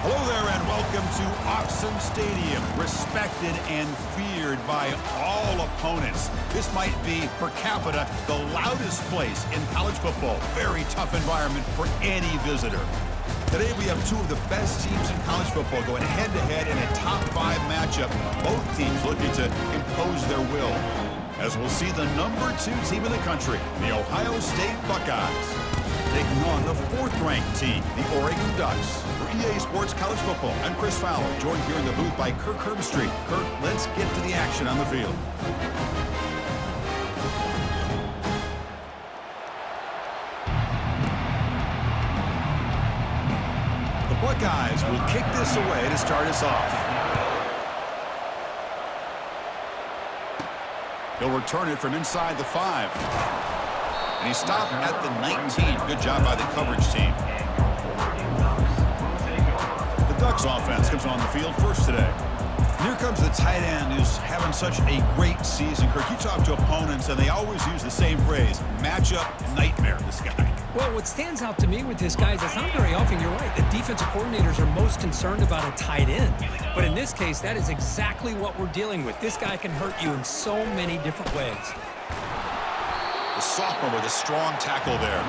Hello there and welcome to Autzen Stadium, respected and feared by all opponents. This might be, per capita, the loudest place in college football. Very tough environment for any visitor. Today we have two of the best teams in college football going head-to-head in a top-5 matchup. Both teams looking to impose their will. As we'll see the number 2 team in the country, the Ohio State Buckeyes, taking on the 4th-ranked team, the Oregon Ducks. For EA Sports College Football, I'm Chris Fowler, joined here in the booth by Kirk Herbstreit. Kirk, let's get to the action on the field. The Buckeyes will kick this away to start us off. He'll return it from inside the 5. And he stopped at the 19. Good job by the coverage team. The Ducks offense comes on the field first today. And here comes the tight end who's having such a great season. Kirk, you talk to opponents, and they always use the same phrase, matchup nightmare, this guy. Well, what stands out to me with this guy is it's not very often, you're right, the defensive coordinators are most concerned about a tight end. But in this case, that is exactly what we're dealing with. This guy can hurt you in so many different ways. The sophomore with a strong tackle there.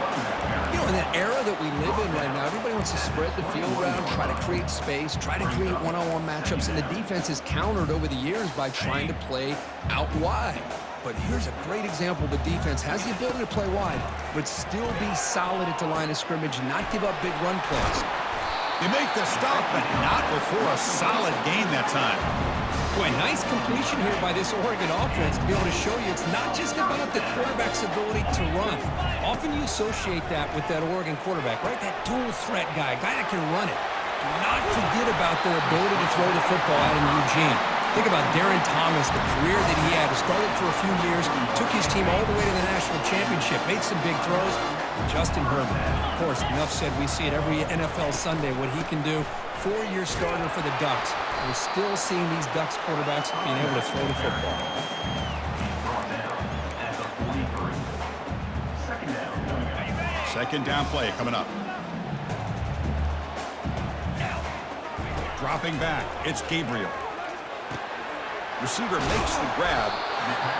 You know, in that era that we live in right now, everybody wants to spread the field around, try to create space, try to create one-on-one matchups, and the defense is countered over the years by trying to play out wide. But here's a great example. The defense has the ability to play wide, but still be solid at the line of scrimmage, not give up big run plays. They make the stop, but not before a solid gain that time. Boy, nice completion here by this Oregon offense to be able to show you it's not just about the quarterback's ability to run. Often you associate that with that Oregon quarterback, right? That dual threat guy that can run it. Do not forget about their ability to throw the football out in Eugene. Think about Darren Thomas, the career that he had. Started for a few years, took his team all the way to the national championship, made some big throws. And Justin Herbert, of course, enough said, we see it every NFL Sunday what he can do. 4-year starter for the Ducks. We're still seeing these Ducks quarterbacks being able to throw the football. Second down play coming up. Dropping back, it's Gabriel. Receiver makes the grab.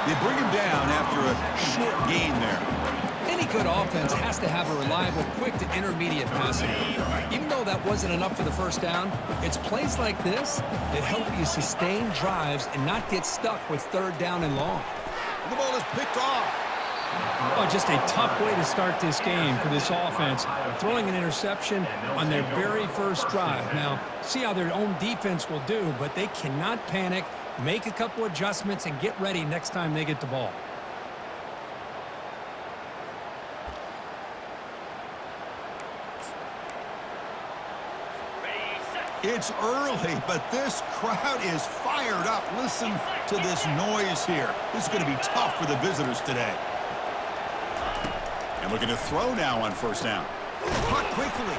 They bring him down after a short gain there. Any good offense has to have a reliable, quick to intermediate passing. Even though that wasn't enough for the first down, it's plays like this that help you sustain drives and not get stuck with 3rd down and long. The ball is picked off. Oh, just a tough way to start this game for this offense. Throwing an interception on their very first drive. Now, see how their own defense will do, but they cannot panic, make a couple adjustments, and get ready next time they get the ball. It's early, but this crowd is fired up. Listen to this noise here. This is going to be tough for the visitors today. And looking to throw now on first down. Caught quickly.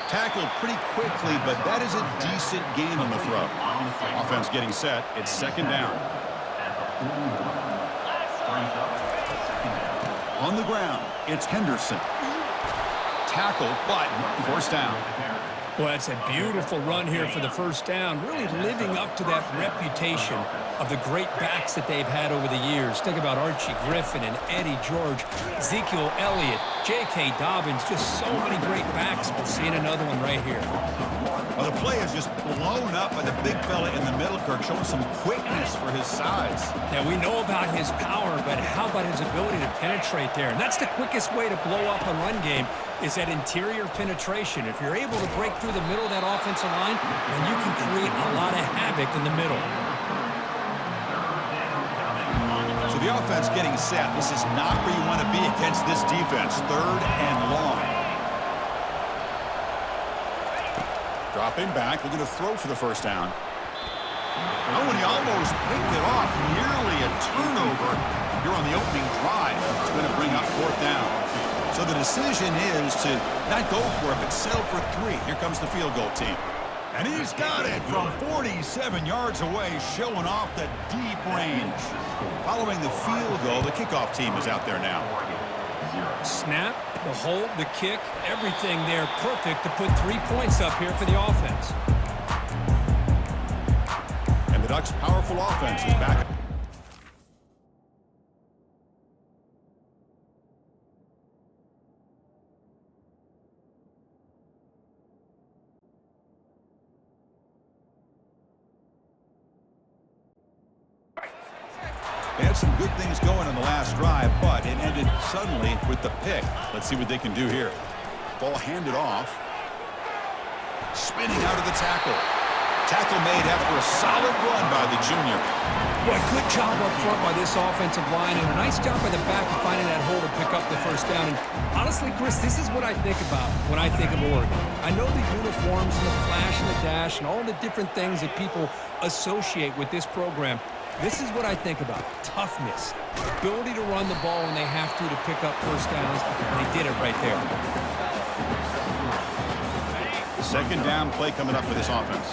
Tackled pretty quickly, but that is a decent gain on the throw. Offense getting set. It's second down. On the ground, it's Henderson. Tackled, but first down. Well, that's a beautiful run here for the first down, really living up to that reputation of the great backs that they've had over the years. Think about Archie Griffin and Eddie George, Ezekiel Elliott, J.K. Dobbins, just so many great backs. We're seeing another one right here. Well, the play is just blown up by the big fella in the middle, Kirk, showing some quickness for his size. Yeah, we know about his power, but how about his ability to penetrate there? And that's the quickest way to blow up a run game, is that interior penetration. If you're able to break through the middle of that offensive line, then you can create a lot of havoc in the middle. So the offense getting set. This is not where you want to be against this defense. 3rd and long. Dropping back, looking to throw for the first down. Oh, and he almost picked it off. Nearly a turnover here on the opening drive. It's going to bring up 4th down. So the decision is to not go for it, but settle for 3. Here comes the field goal team. And he's got it from 47 yards away, showing off the deep range. Following the field goal, the kickoff team is out there now. Snap, the hold, the kick, everything there perfect to put 3 points up here for the offense. And the Ducks' powerful offense is back. They had some good things going in the last drive, but it ended suddenly with the pick. Let's see what they can do here. Ball handed off. Spinning out of the tackle. Tackle made after a solid run by the junior. Boy, good job up front by this offensive line, and a nice job by the back of finding that hole to pick up the first down. And honestly, Chris, this is what I think about when I think of Oregon. I know the uniforms and the flash and the dash and all the different things that people associate with this program. This is what I think about. Toughness. Ability to run the ball when they have to pick up first downs. And they did it right there. Second down play coming up for this offense.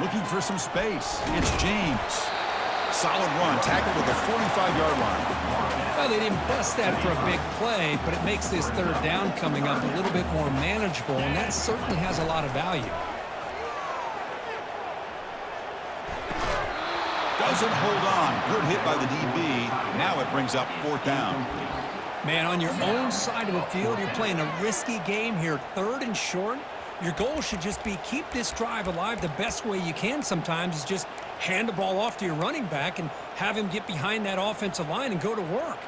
Looking for some space. It's James. Solid run. Tackled at the 45-yard line. Well, they didn't bust that for a big play, but it makes this third down coming up a little bit more manageable, and that certainly has a lot of value. Doesn't hold on. Good hit by the DB. Now it brings up fourth down. Man, on your own side of the field, you're playing a risky game here, third and short. Your goal should just be keep this drive alive the best way you can sometimes is just hand the ball off to your running back and have him get behind that offensive line and go to work.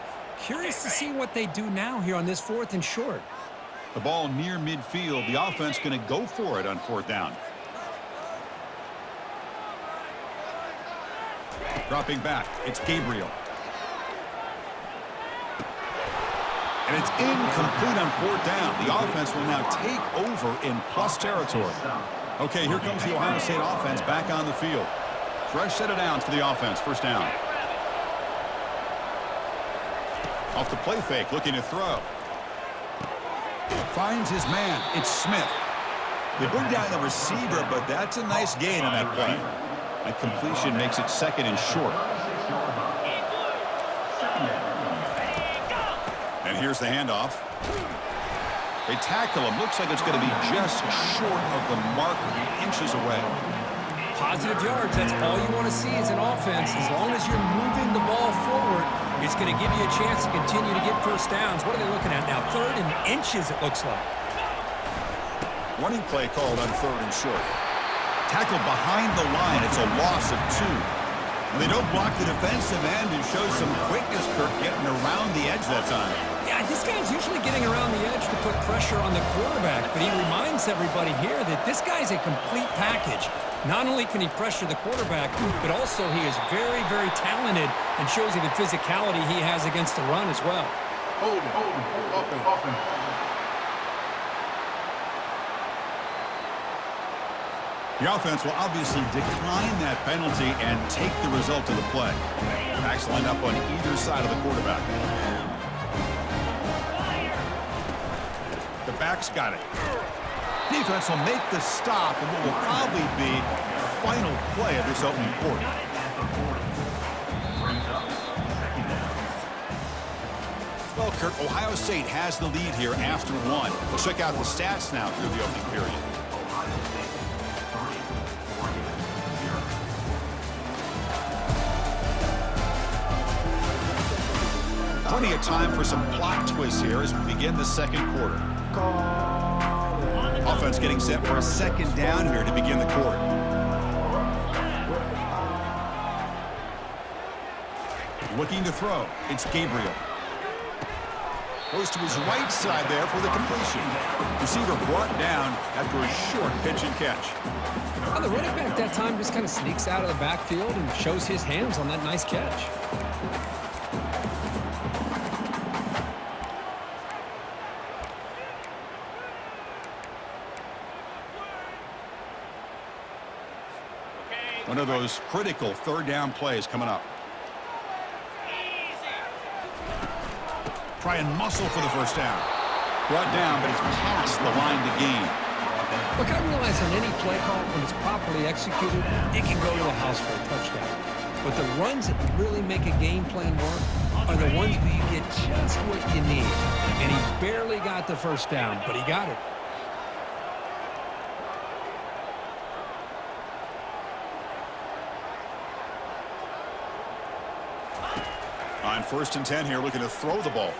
Curious to see what they do now here on this fourth and short. The ball near midfield. The offense going to go for it on fourth down. Dropping back, it's Gabriel. And it's incomplete on fourth down. The offense will now take over in plus territory. Okay, here comes the Ohio State offense back on the field. Fresh set of downs for the offense, first down. Off the play fake, looking to throw. Finds his man, it's Smith. They bring down the receiver, but that's a nice gain on that play. That completion makes it second and short. And here's the handoff. They tackle him. Looks like it's going to be just short of the mark, inches away. Positive yards, that's all you want to see as an offense. As long as you're moving the ball forward, it's going to give you a chance to continue to get first downs. What are they looking at now? Third and inches, it looks like. Running play called on third and short. Tackled behind the line. It's a loss of 2. And they don't block the defensive end and show some quickness, Kirk, getting around the edge that time. Yeah, this guy's usually getting around the edge to put pressure on the quarterback, but he reminds everybody here that this guy's a complete package. Not only can he pressure the quarterback, but also he is very, very talented and shows you the physicality he has against the run as well. The offense will obviously decline that penalty and take the result of the play. Backs line up on either side of the quarterback. The back's got it. Defense will make the stop and what will probably be the final play of this opening quarter. Well, Kirk, Ohio State has the lead here after 1. Let's check out the stats now through the opening period. Plenty of time for some plot twists here as we begin the second quarter. Offense getting set for a second down here to begin the quarter. Looking to throw. It's Gabriel. Goes to his right side there for the completion. Receiver brought down after a short pitch and catch. Well, the running back that time just kind of sneaks out of the backfield and shows his hands on that nice catch. One of those critical third down plays coming up. Try and muscle for the first down. Brought down, but it's past the line to gain. Look, I realize on any play call, when it's properly executed, it can go to the house for a touchdown. But the runs that really make a game plan work are the ones where you get just what you need. And he barely got the first down, but he got it. On 1st and 10 here, looking to throw the ball.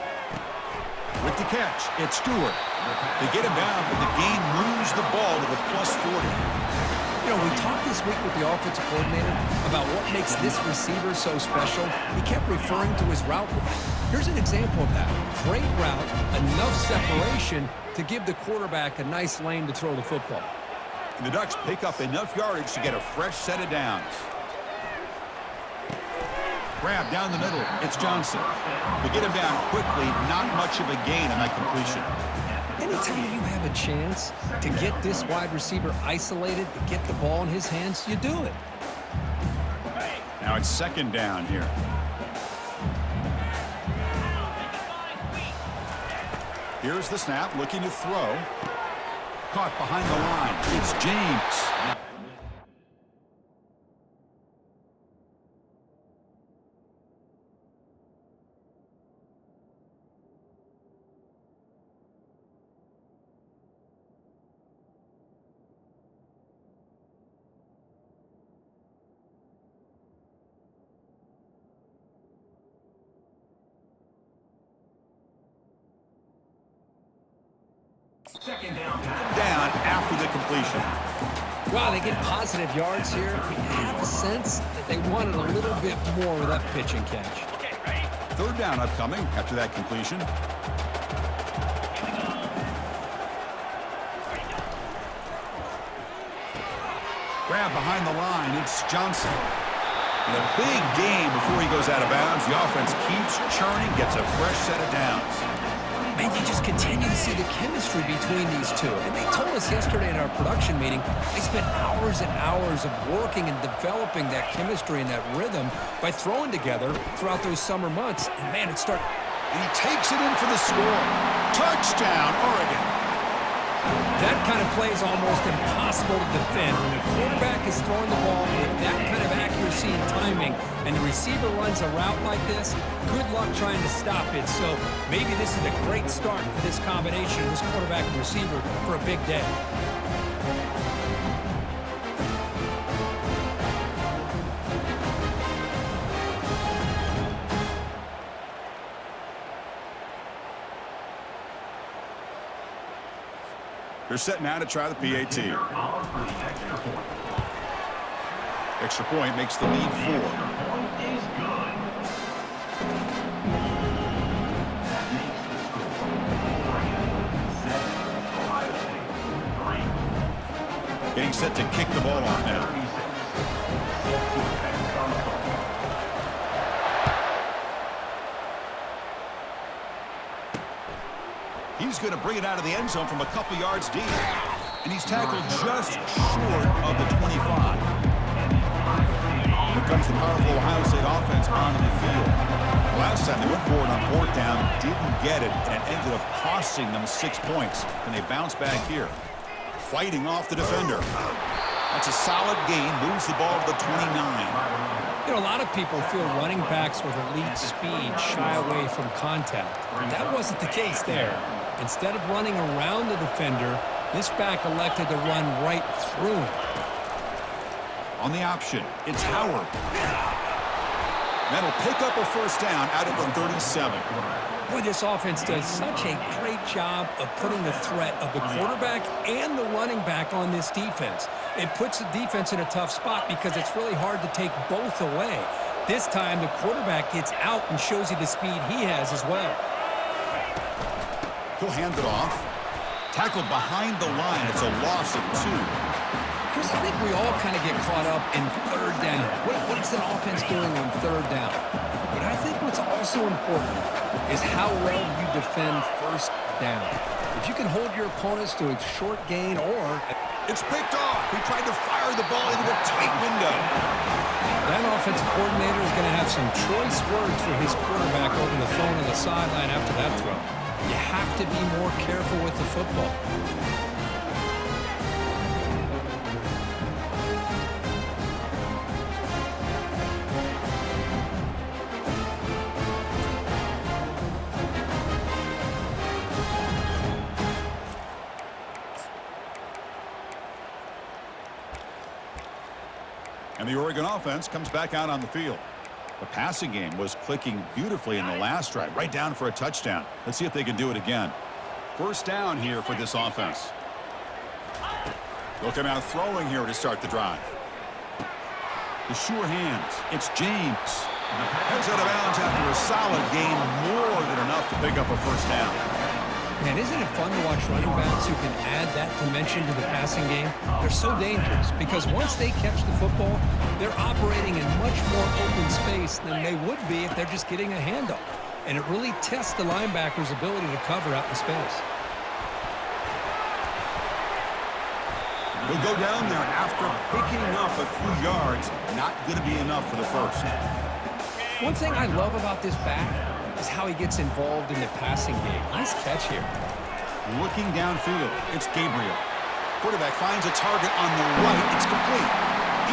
With the catch, it's Stewart. They get him down, but the game moves the ball to the +40. You know, we talked this week with the offensive coordinator about what makes this receiver so special. He kept referring to his route. Here's an example of that. Great route, enough separation to give the quarterback a nice lane to throw the football. And the Ducks pick up enough yardage to get a fresh set of downs. Grab down the middle. It's Johnson. They get him down quickly. Not much of a gain on that completion. Anytime you have a chance to get this wide receiver isolated, to get the ball in his hands, you do it. Now it's 2nd down here. Here's the snap, looking to throw. Caught behind the line. It's James. Down after the completion. Wow, they get positive yards here. I have a sense that they wanted a little bit more with that pitch and catch. 3rd down upcoming after that completion. Grab behind the line. It's Johnson. And a big game before he goes out of bounds. The offense keeps churning, gets a fresh set of downs. Man, you just continue to see the chemistry between these two. And they told us yesterday in our production meeting, they spent hours and hours of working and developing that chemistry and that rhythm by throwing together throughout those summer months. And man, it started. And he takes it in for the score. Touchdown, Oregon. That kind of play is almost impossible to defend. When the quarterback is throwing the ball with that kind of accuracy and timing, and the receiver runs a route like this, good luck trying to stop it. So maybe this is a great start for this combination, this quarterback and receiver, for a big day. They're set now to try the PAT. Extra point makes the lead 4. Getting set to kick the ball off now. He's going to bring it out of the end zone from a couple yards deep. And he's tackled just short of the 25. Here comes the powerful Ohio State offense onto the field. Last time they went for it on 4th down, didn't get it, and it ended up costing them 6 points. And they bounce back here. Fighting off the defender. That's a solid gain, moves the ball to the 29. You know, a lot of people feel running backs with elite speed shy away from contact. That wasn't the case there. Instead of running around the defender, this back elected to run right through him. On the option, it's Howard. That'll pick up a 1st down out of the 37. Boy, this offense does such a great job of putting the threat of the quarterback and the running back on this defense. It puts the defense in a tough spot because it's really hard to take both away. This time, the quarterback gets out and shows you the speed he has as well. He'll hand it off. Tackled behind the line. It's a loss of 2. Chris, I think we all kind of get caught up in 3rd down. What is an offense doing on 3rd down? But I think what's also important is how well you defend 1st down. If you can hold your opponents to a short gain or... It's picked off. He tried to fire the ball into a tight window. That offensive coordinator is going to have some choice words for his quarterback over the phone on the sideline after that throw. You have to be more careful with the football. And the Oregon offense comes back out on the field. The passing game was clicking beautifully in the last drive, right down for a touchdown. Let's see if they can do it again. First down here for this offense. They'll come out throwing here to start the drive. The sure hands. It's James. Heads out of bounds after a solid gain, more than enough to pick up a first down. Man, isn't it fun to watch running backs who can add that dimension to the passing game? They're so dangerous because once they catch the football, they're operating in much more open space than they would be if they're just getting a handoff. And it really tests the linebacker's ability to cover out in space. He'll go down there after picking up a few yards. Not going to be enough for the first. One thing I love about this back is how he gets involved in the passing game. Nice catch here. Looking downfield, it's Gabriel. Quarterback finds a target on the right. It's complete.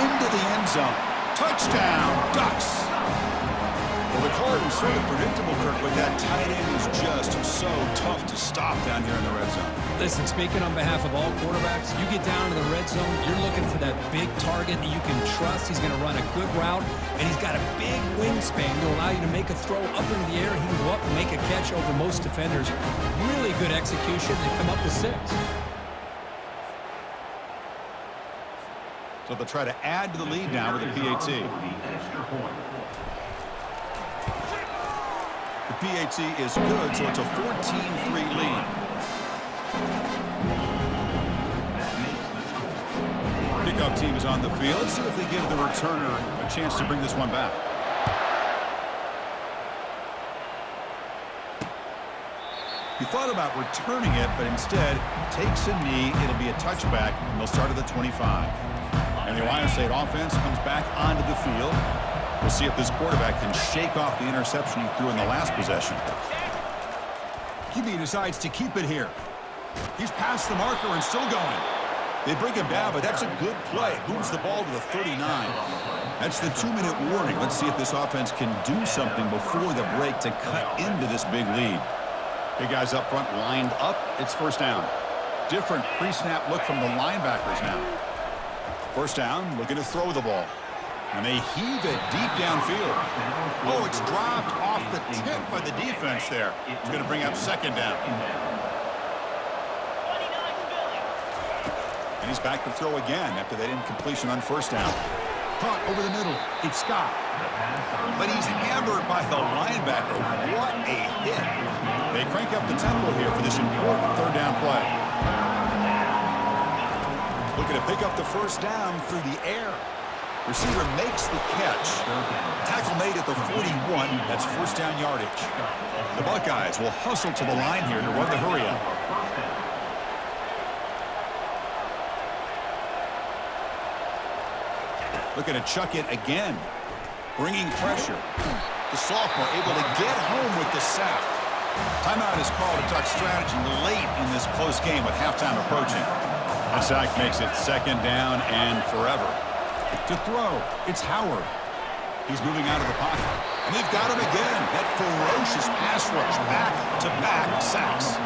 Into the end zone. Touchdown, Ducks. Well, the call was sort of predictable, Kirk, but that tight end is just so tough to stop down here in the red zone. Listen, speaking on behalf of all quarterbacks, you get down to the red zone, you're looking for that big target that you can trust. He's going to run a good route, and he's got a big wingspan to allow you to make a throw up into the air. He can go up and make a catch over most defenders. Really good execution and come up with 6. So they'll try to add to the lead now with a PAT. The PAT is good, so it's a 14-3 lead. Kickoff team is on the field. Let's see if they give the returner a chance to bring this one back. He thought about returning it, but instead takes a knee. It'll be a touchback, and they'll start at the 25. And the Ohio State offense comes back onto the field. We'll see if this quarterback can shake off the interception he threw in the last possession. QB decides to keep it here. He's past the marker and still going. They bring him down, but that's a good play. Moves the ball to the 39. That's the 2-minute warning. Let's see if this offense can do something before the break to cut into this big lead. Big guys up front lined up. It's first down. Different pre-snap look from the linebackers now. First down, looking to throw the ball. And they heave it deep downfield. Oh, it's dropped off the tip by the defense there. It's going to bring up second down. And he's back to throw again after that incompletion on first down. Caught over the middle. It's Scott. But he's hammered by the linebacker. What a hit. They crank up the tempo here for this important third down play. Looking to pick up the first down through the air. Receiver makes the catch. Tackle made at the 41. That's first down yardage. The Buckeyes will hustle to the line here to run the hurry up. Looking to chuck it again. Bringing pressure. The sophomore able to get home with the sack. Timeout is called to talk strategy late in this close game with halftime approaching. That sack makes it second down and forever. To throw, it's Howard. He's moving out of the pocket. And they've got him again. That ferocious pass rush, back-to-back sacks.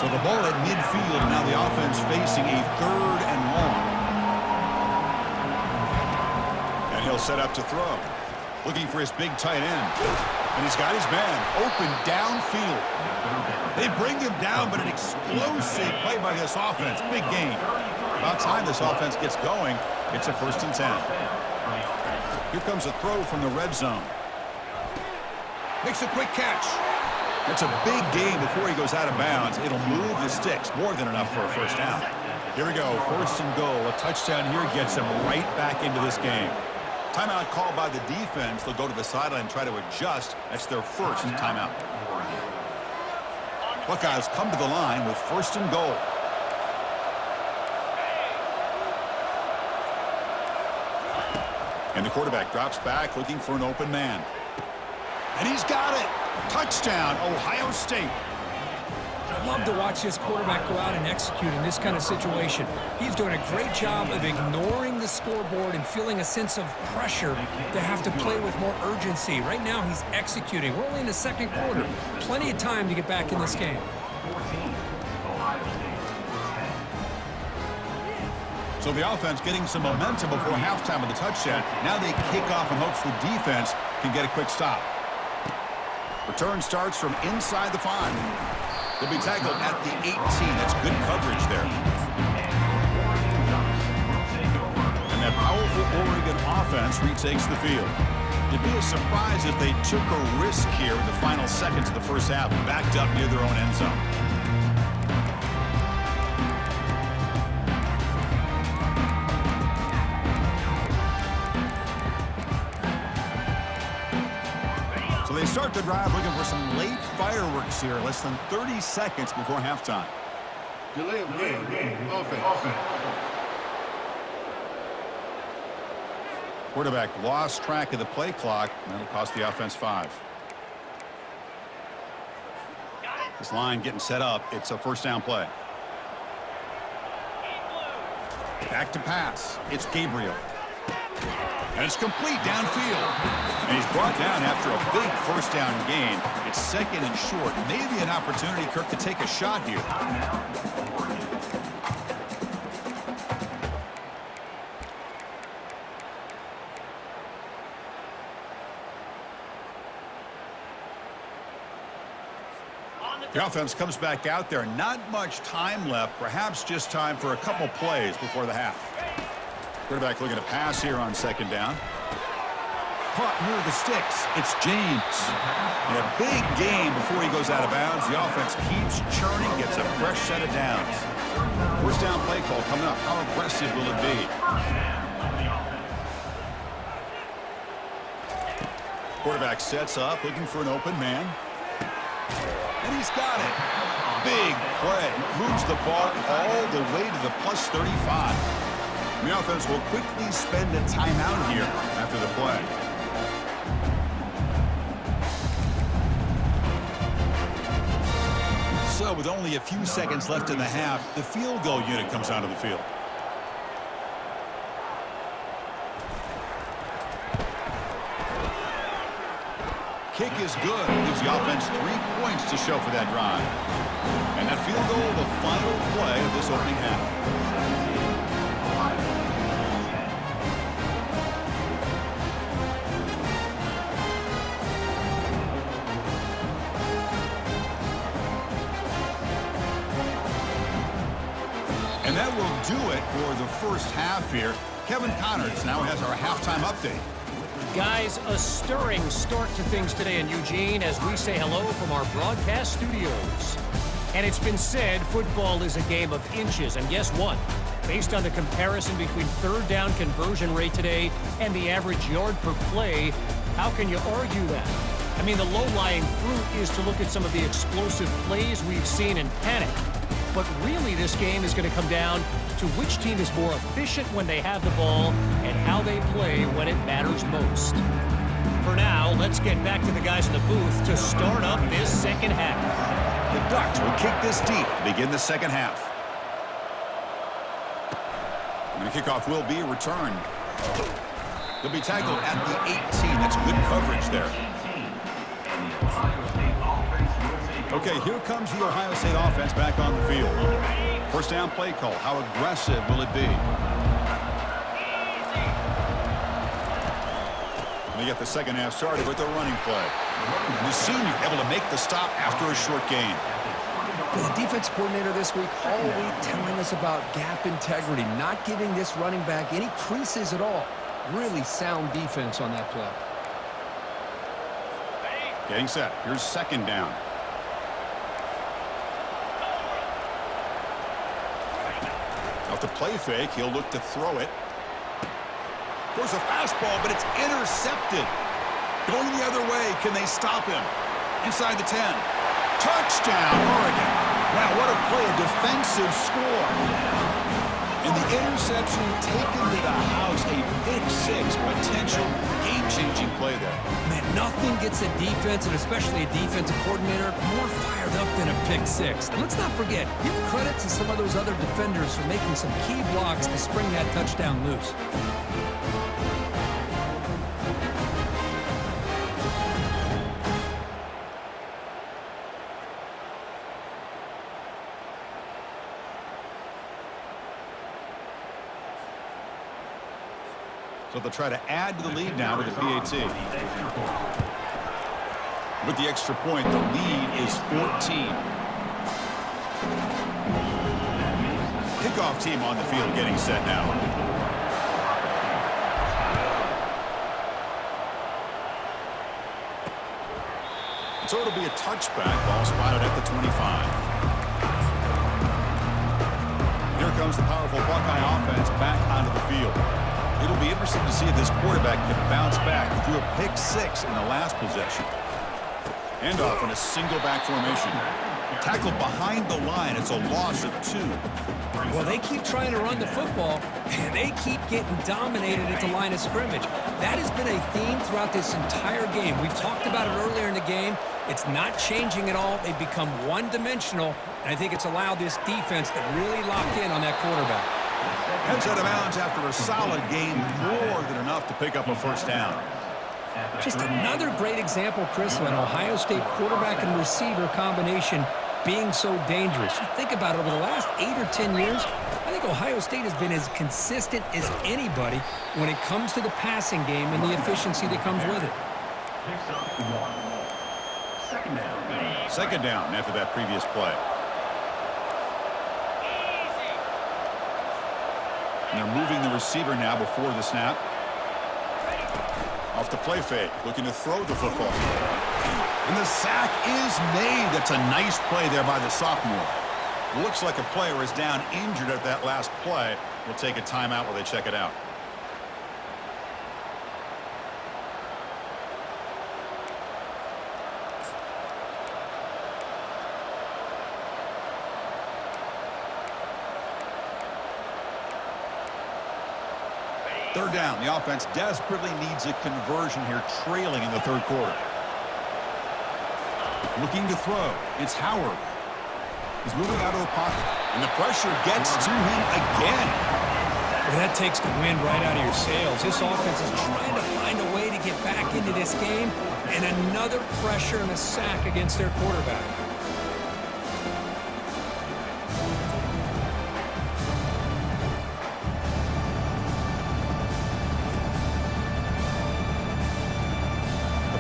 So the ball at midfield, now the offense facing a third and long. And he'll set up to throw. Looking for his big tight end. And he's got his man open downfield. They bring him down, but an explosive play by this offense. Big gain. About time this offense gets going. It's a 1st and 10. Here comes a throw from the red zone. Makes a quick catch. That's a big gain before he goes out of bounds. It'll move the sticks. More than enough for a first down. Here we go. 1st and goal. A touchdown here gets them right back into this game. Timeout called by the defense. They'll go to the sideline and try to adjust. That's their first timeout. Buckeyes come to the line with 1st and goal. And the quarterback drops back looking for an open man. And he's got it. Touchdown, Ohio State. I love to watch this quarterback go out and execute in this kind of situation. He's doing a great job of ignoring the scoreboard and feeling a sense of pressure to have to play with more urgency. Right now, he's executing. We're only in the second quarter. Plenty of time to get back in this game. So the offense getting some momentum before halftime with the touchdown. Now they kick off in hopes the defense can get a quick stop. Return starts from inside the 5. They'll be tackled at the 18. That's good coverage there. And that powerful Oregon offense retakes the field. It'd be a surprise if they took a risk here in the final seconds of the first half, backed up near their own end zone. So they start the drive looking for some late fireworks here, less than 30 seconds before halftime. Delay of game. Offense. Quarterback lost track of the play clock, and that'll cost the offense 5. This line getting set up. It's a first down play. Back to pass. It's Gabriel. And it's complete downfield. And he's brought down after a big first down gain. It's second and short. Maybe an opportunity, Kirk, to take a shot here. The offense comes back out there. Not much time left. Perhaps just time for a couple plays before the half. Quarterback looking to pass here on second down. Caught near the sticks. It's James. And a big gain before he goes out of bounds. The offense keeps churning, gets a fresh set of downs. First down play call coming up. How aggressive will it be? Quarterback sets up, looking for an open man. And he's got it. Big play. Moves the ball all the way to the plus 35. The offense will quickly spend a timeout here after the play. So with only a few seconds left in the half, the field goal unit comes onto the field. Kick is good. Gives the offense 3 points to show for that drive. And that field goal, the final play of this opening half. And that will do it for the first half here. Kevin Connors now has our halftime update. Guys, a stirring start to things today in Eugene as we say hello from our broadcast studios. And it's been said football is a game of inches, and guess what? Based on the comparison between third down conversion rate today and the average yard per play, how can you argue that? I mean, the low-lying fruit is to look at some of the explosive plays we've seen in panic. But really, this game is going to come down to which team is more efficient when they have the ball and how they play when it matters most. For now, let's get back to the guys in the booth to start up this second half. The Ducks will kick this deep to begin the second half. And the kickoff will be returned. They'll be tackled at the 18. That's good coverage there. Okay, here comes the Ohio State offense back on the field. First down play call. How aggressive will it be? They get the second half started with a running play. And the senior able to make the stop after a short gain. The defense coordinator this week all week telling us about gap integrity, not giving this running back any creases at all. Really sound defense on that play. Getting set. Here's second down. Off the play fake, he'll look to throw it. There's a fastball, but it's intercepted. Going the other way, can they stop him? Inside the 10. Touchdown, Oregon. Wow, what a play, a defensive score. And the interception taken to the house, a pick six, potential game-changing play there. Man, nothing gets a defense, and especially a defensive coordinator, more fired up than a pick six. And let's not forget, give credit to some of those other defenders for making some key blocks to spring that touchdown loose. So they'll try to add to the lead now with the PAT. With the extra point, the lead is 14. Kickoff team on the field getting set now. So it'll be a touchback. Ball spotted at the 25. Here comes the powerful Buckeye offense back onto the field. It'll be interesting to see if this quarterback can bounce back. He threw a pick 6 in the last possession. Handoff in a single back formation. Tackled behind the line. It's a loss of 2. Well, they keep trying to run the football, and they keep getting dominated at the line of scrimmage. That has been a theme throughout this entire game. We've talked about it earlier in the game. It's not changing at all. They've become one-dimensional, and I think it's allowed this defense to really lock in on that quarterback. Heads out of bounds after a solid game, more than enough to pick up a first down. Just another great example, Chris, of an Ohio State quarterback and receiver combination being so dangerous. You think about it, over the last 8 or 10 years, I think Ohio State has been as consistent as anybody when it comes to the passing game and the efficiency that comes with it. Second down after that previous play. And they're moving the receiver now before the snap. Off the play fake, looking to throw the football. And the sack is made. That's a nice play there by the sophomore. Looks like a player is down injured at that last play. We'll take a timeout while they check it out. Third down. The offense desperately needs a conversion here, trailing in the third quarter. Looking to throw. It's Howard. He's moving out of the pocket. And the pressure gets to him again. Well, that takes the wind right out of your sails. This offense is trying to find a way to get back into this game. And another pressure and a sack against their quarterback.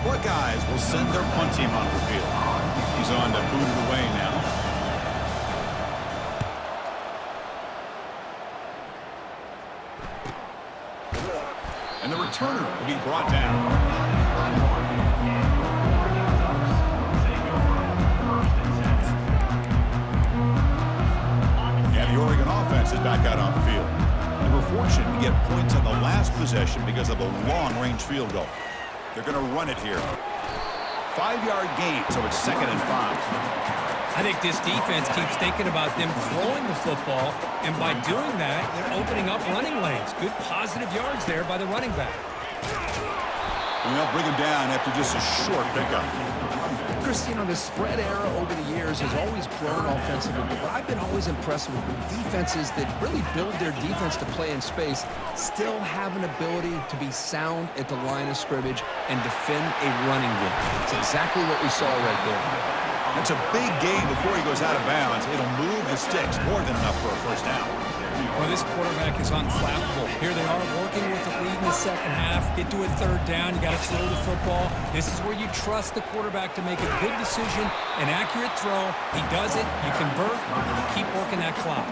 Buckeyes will send their punt team onto the field. He's on to boot it away now. And the returner will be brought down. And the Oregon offense is back out on the field. They were fortunate to get points on the last possession because of a long-range field goal. They're going to run it here. 5-yard gain, so it's 2nd and 5. I think this defense keeps thinking about them throwing the football, and by doing that, they're opening up running lanes. Good positive yards there by the running back. And they'll bring him down after just a short pickup. Chris, you know, the spread era over the years has always grown offensively, but what I've been always impressed with defenses that really build their defense to play in space still have an ability to be sound at the line of scrimmage and defend a running game. It's exactly what we saw right there. That's a big gain before he goes out of bounds. It'll move the sticks more than enough for a first down. Well, this quarterback is unflappable. Here they are working with the lead in the second half. Get to a third down. You got to throw the football. This is where you trust the quarterback to make a good decision, an accurate throw. He does it. You convert, and you keep working that clock.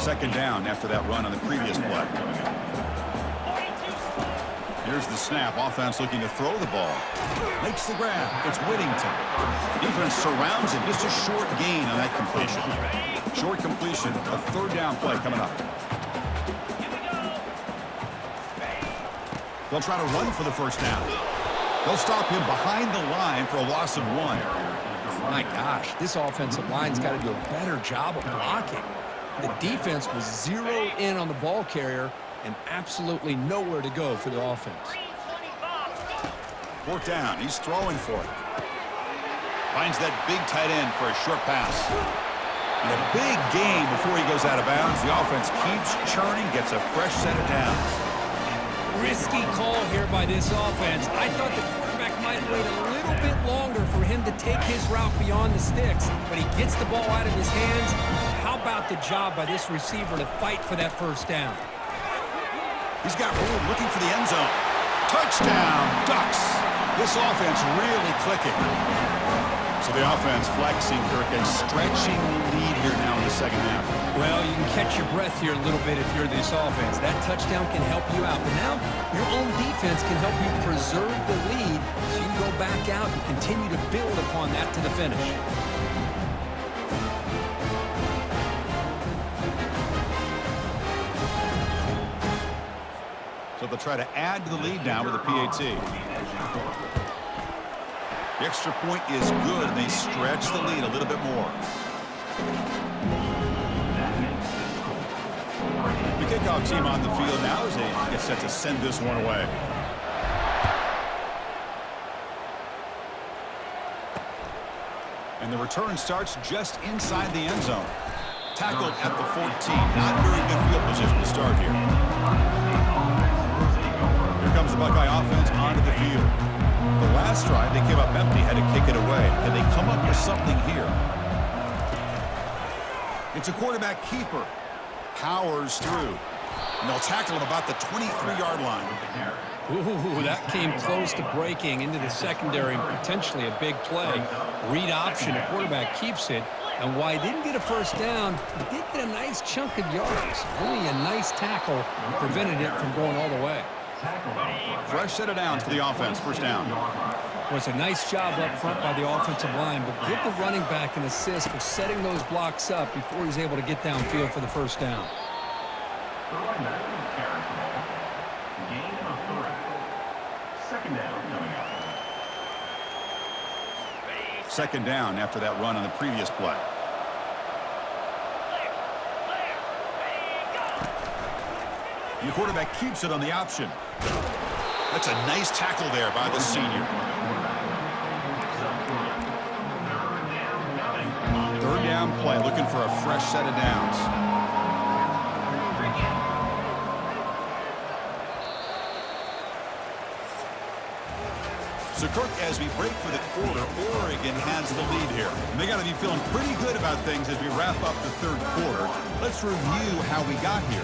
Second down after that run on the previous play. Here's the snap. Offense looking to throw the ball. Makes the grab. It's Whittington. Defense surrounds him. Just a short gain on that completion. Short completion. A third down play coming up. They'll try to run for the first down. They'll stop him behind the line for a loss of 1. My gosh, this offensive line's got to do a better job of blocking. The defense was zeroed in on the ball carrier and absolutely nowhere to go for the offense. Fourth down. He's throwing for it. Finds that big tight end for a short pass. And a big gain before he goes out of bounds. The offense keeps churning, gets a fresh set of downs. Risky call here by this offense. I thought the quarterback might wait a little bit longer for him to take his route beyond the sticks, but he gets the ball out of his hands. How about the job by this receiver to fight for that first down? He's got room looking for the end zone. Touchdown, Ducks. This offense really clicking. So the offense flexing, Kirk, a stretching lead here now in the second half. Well, you can catch your breath here a little bit if you're this offense. That touchdown can help you out. But now your own defense can help you preserve the lead so you can go back out and continue to build upon that to the finish. So they'll try to add to the lead now with a PAT. The extra point is good, and they stretch the lead a little bit more. The kickoff team on the field now as they get set to send this one away. And the return starts just inside the end zone. Tackled at the 14. Not very good field position to start here. Here comes the Buckeye offense onto the field. The last drive, they came up empty, had to kick it away. And they come up with something here. It's a quarterback keeper. Powers through. And they'll tackle him about the 23-yard line. Ooh, that came close to breaking into the secondary and potentially a big play. Read option, the quarterback keeps it. And while he didn't get a first down, he did get a nice chunk of yards. Only a nice tackle prevented it from going all the way. Fresh set of downs for the offense. First down. Well, it's a nice job up front by the offensive line, but give the running back an assist for setting those blocks up before he's able to get downfield for the first down. Second down after that run on the previous play. And the quarterback keeps it on the option. That's a nice tackle there by the senior. Third down play, looking for a fresh set of downs. So, Kirk, as we break for the quarter, Oregon has the lead here. And they got to be feeling pretty good about things as we wrap up the third quarter. Let's review how we got here.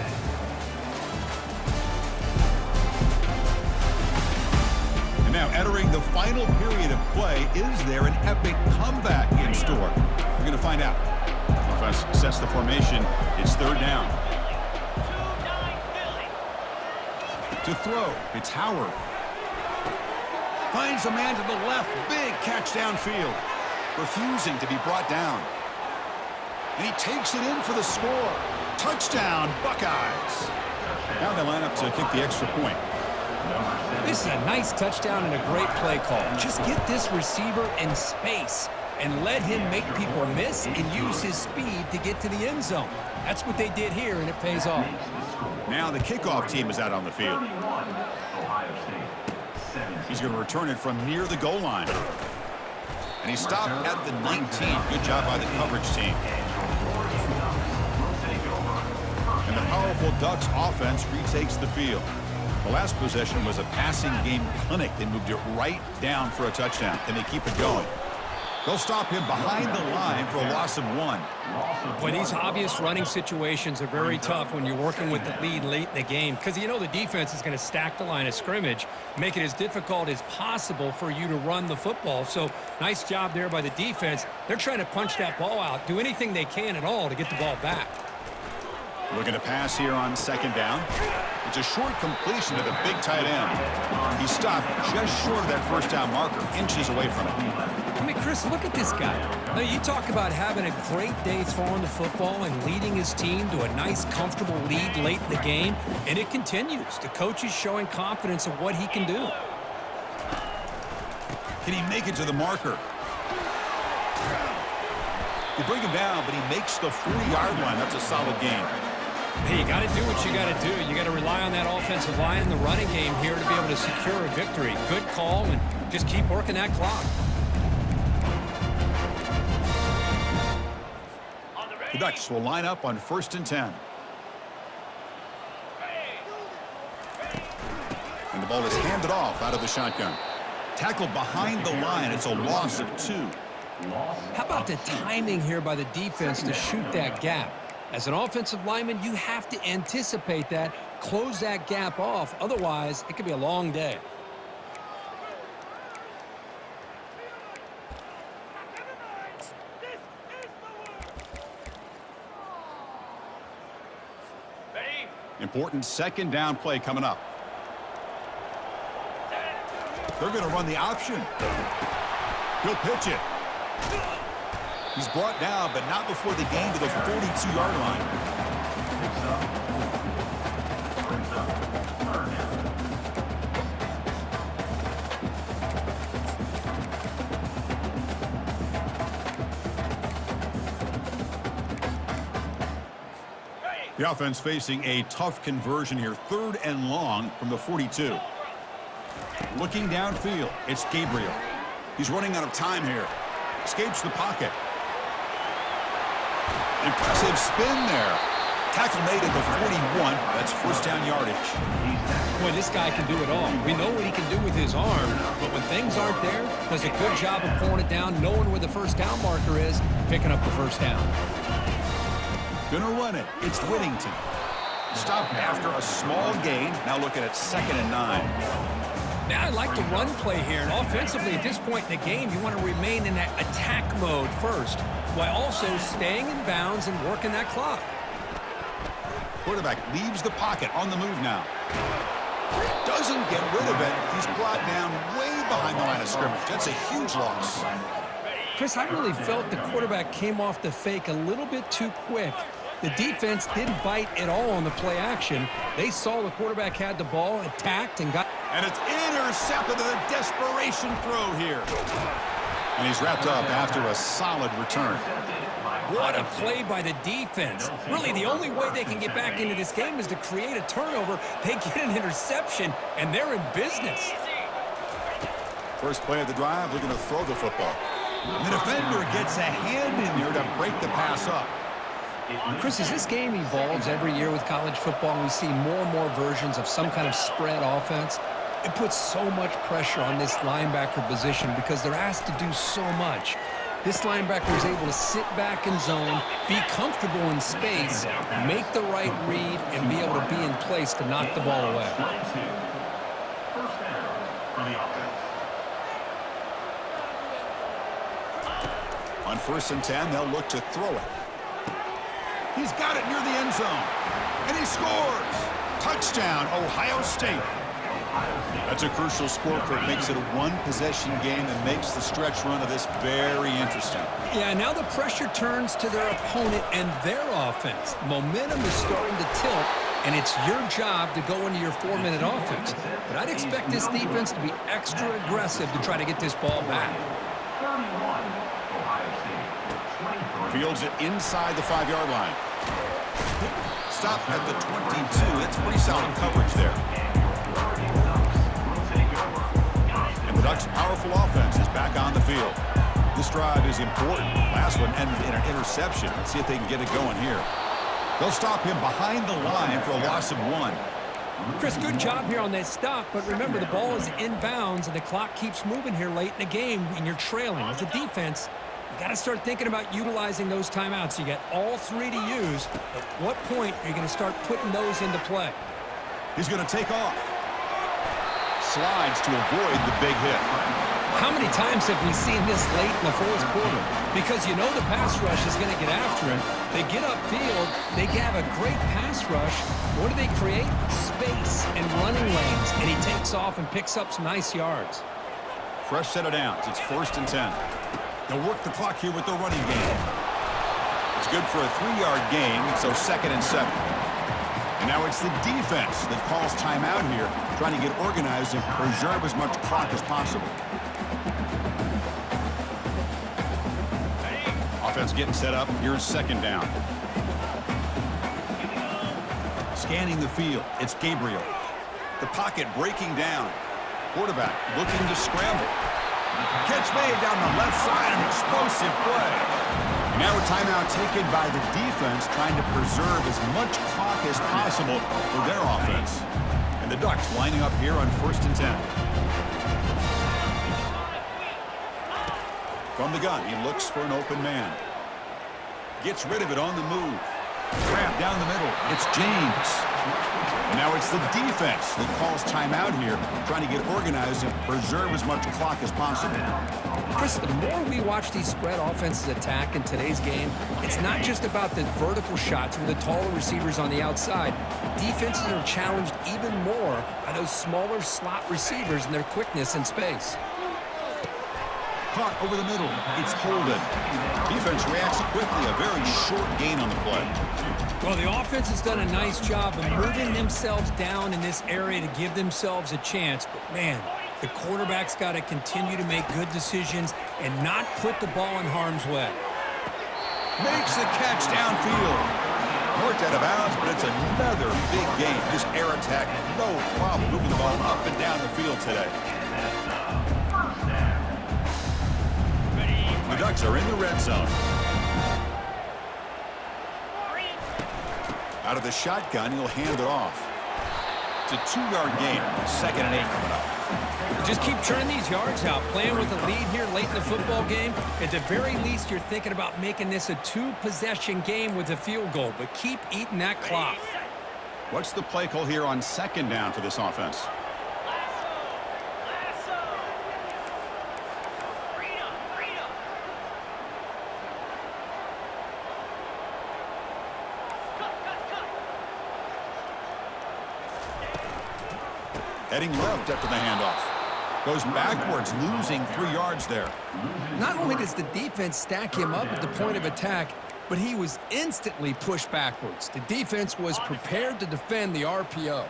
And now, entering the final period of play, is there an epic comeback in store? We're going to find out. Offense sets the formation. It's third down. To throw, it's Howard. Finds a man to the left. Big catch downfield. Refusing to be brought down. And he takes it in for the score. Touchdown, Buckeyes. Now they line up to kick the extra point. This is a nice touchdown and a great play call. Just get this receiver in space and let him make people miss and use his speed to get to the end zone. That's what they did here, and it pays off. Now the kickoff team is out on the field. He's going to return it from near the goal line. And he stopped at the 19. Good job by the coverage team. And the powerful Ducks offense retakes the field. The last possession was a passing game clinic. They moved it right down for a touchdown. Can they keep it going? They'll stop him behind the line for a loss of 1. Boy, these obvious running situations are very tough when you're working with the lead late in the game because you know the defense is going to stack the line of scrimmage, make it as difficult as possible for you to run the football. So nice job there by the defense. They're trying to punch that ball out, do anything they can at all to get the ball back. Looking to pass here on second down. It's a short completion to the big tight end. He stopped just short of that first down marker, inches away from it. I mean, Chris, look at this guy. Now, you talk about having a great day throwing the football and leading his team to a nice, comfortable lead late in the game, and it continues. The coach is showing confidence of what he can do. Can he make it to the marker? They bring him down, but he makes the 40-yard line. That's a solid game. Hey, you got to do what you got to do. You got to rely on that offensive line in the running game here to be able to secure a victory. Good call, and just keep working that clock. The Ducks will line up on 1st and 10. And the ball is handed off out of the shotgun. Tackled behind the line. It's a loss of 2. How about the timing here by the defense to shoot that gap? As an offensive lineman, you have to anticipate that, close that gap off. Otherwise, it could be a long day. Important second down play coming up. They're going to run the option. He'll pitch it. He's brought down, but not before the gain to the 42-yard line. The offense facing a tough conversion here. 3rd and long from the 42. Looking downfield, it's Gabriel. He's running out of time here. Escapes the pocket. Impressive spin there. Tackle made at the 41. That's first down yardage. Boy, this guy can do it all. We know what he can do with his arm, but when things aren't there, does a good job of pulling it down, knowing where the first down marker is, picking up the first down. Gonna run it. It's Whittington. Stopped after a small gain. Now looking at 2nd and 9. Now I like the run play here, and offensively at this point in the game, you want to remain in that attack mode first, while also staying in bounds and working that clock. Quarterback leaves the pocket on the move now. Doesn't get rid of it. He's brought down way behind the line of scrimmage. That's a huge loss. Chris, I really felt the quarterback came off the fake a little bit too quick. The defense didn't bite at all on the play action. They saw the quarterback had the ball, attacked, and got... And it's intercepted to the desperation throw here. And he's wrapped up after a solid return. What a play by the defense. Really, the only way they can get back into this game is to create a turnover. They get an interception, and they're in business. First play of the drive, they're going to throw the football. And the defender gets a hand in there to break the pass up. Chris, as this game evolves every year with college football, we see more and more versions of some kind of spread offense. It puts so much pressure on this linebacker position because they're asked to do so much. This linebacker is able to sit back in zone, be comfortable in space, make the right read, and be able to be in place to knock the ball away. On 1st and 10, they'll look to throw it. He's got it near the end zone. And he scores! Touchdown, Ohio State. That's a crucial score for it. Makes it a one-possession game and makes the stretch run of this very interesting. Yeah, now the pressure turns to their opponent and their offense. Momentum is starting to tilt, and it's your job to go into your 4-minute offense. But I'd expect this defense to be extra aggressive to try to get this ball back. Fields it inside the 5-yard line. Stop at the 22. That's pretty solid coverage there. And the Ducks' powerful offense is back on the field. This drive is important. Last one ended in an interception. Let's see if they can get it going here. They'll stop him behind the line for a loss of 1. Chris, good job here on that stop, but remember the ball is inbounds and the clock keeps moving here late in the game and you're trailing. As a defense, you got to start thinking about utilizing those timeouts. You got all 3 to use. At what point are you going to start putting those into play? He's going to take off. Slides to avoid the big hit. How many times have we seen this late in the 4th quarter? Because you know the pass rush is going to get after him. They get upfield. They have a great pass rush. What do they create? Space and running lanes. And he takes off and picks up some nice yards. Fresh set of downs. It's 1st and 10. They'll work the clock here with the running game. It's good for a 3-yard gain, so 2nd and 7. And now it's the defense that calls timeout here, trying to get organized and preserve as much clock as possible. Offense getting set up. Here's 2nd down. Scanning the field. It's Gabriel. The pocket breaking down. Quarterback looking to scramble. Catch made down the left side, an explosive play. Now a timeout taken by the defense, trying to preserve as much clock as possible for their offense. And the Ducks lining up here on 1st and 10. From the gun, he looks for an open man. Gets rid of it on the move. Grab down the middle. It's James. And now it's the defense that calls timeout here, trying to get organized and preserve as much clock as possible. Chris, the more we watch these spread offenses attack in today's game, it's not just about the vertical shots with the taller receivers on the outside. Defenses are challenged even more by those smaller slot receivers and their quickness in space. Caught over the middle. It's Holden. Defense reacts quickly. A very short gain on the play. Well, the offense has done a nice job of moving themselves down in this area to give themselves a chance. But, man, the quarterback's got to continue to make good decisions and not put the ball in harm's way. Makes the catch downfield. Worked out of bounds, but it's another big game. This air attack, no problem moving the ball up and down the field today. The Ducks are in the red zone. Out of the shotgun, he'll hand it off. It's a 2-yard gain. 2nd and 8 coming up. Just keep churning these yards out. Playing with a lead here late in the football game. At the very least, you're thinking about making this a 2-possession game with a field goal. But keep eating that clock. What's the play call here on 2nd down for this offense? Heading left after the handoff. Goes backwards, losing 3 yards there. Not only does the defense stack him up at the point of attack, but he was instantly pushed backwards. The defense was prepared to defend the RPO.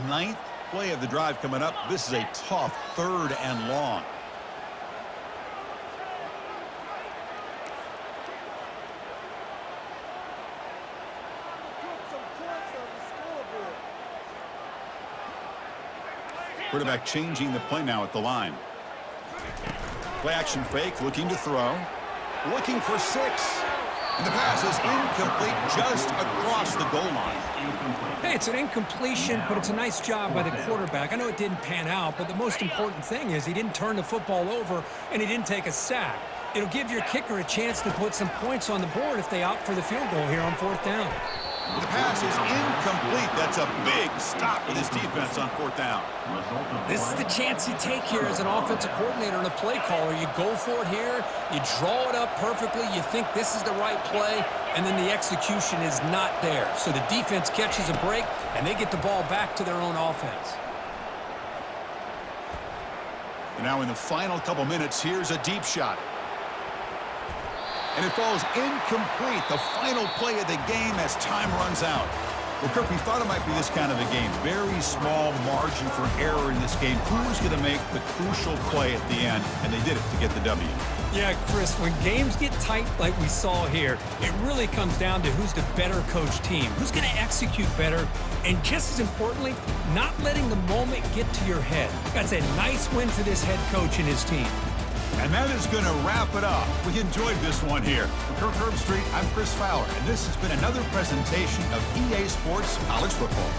9th play of the drive coming up. This is a tough 3rd and long. Quarterback changing the play now at the line. Play action fake, looking to throw. Looking for 6. And the pass is incomplete just across the goal line. Hey, it's an incompletion, but it's a nice job by the quarterback. I know it didn't pan out, but the most important thing is he didn't turn the football over and he didn't take a sack. It'll give your kicker a chance to put some points on the board if they opt for the field goal here on 4th down. The pass is incomplete. That's a big stop for this defense on 4th down. This is the chance you take here as an offensive coordinator and a play caller. You go for it here, you draw it up perfectly, you think this is the right play, and then the execution is not there. So the defense catches a break, and they get the ball back to their own offense. And now in the final couple minutes, here's a deep shot. And it falls incomplete, the final play of the game as time runs out. Well, Kirk, we thought it might be this kind of a game. Very small margin for error in this game. Who's going to make the crucial play at the end? And they did it to get the W. Yeah, Chris, when games get tight like we saw here, it really comes down to who's the better coach team, who's going to execute better, and just as importantly, not letting the moment get to your head. That's a nice win for this head coach and his team. And that is going to wrap it up. We enjoyed this one here. For Kirk Herbstreit, I'm Chris Fowler, and this has been another presentation of EA Sports College Football.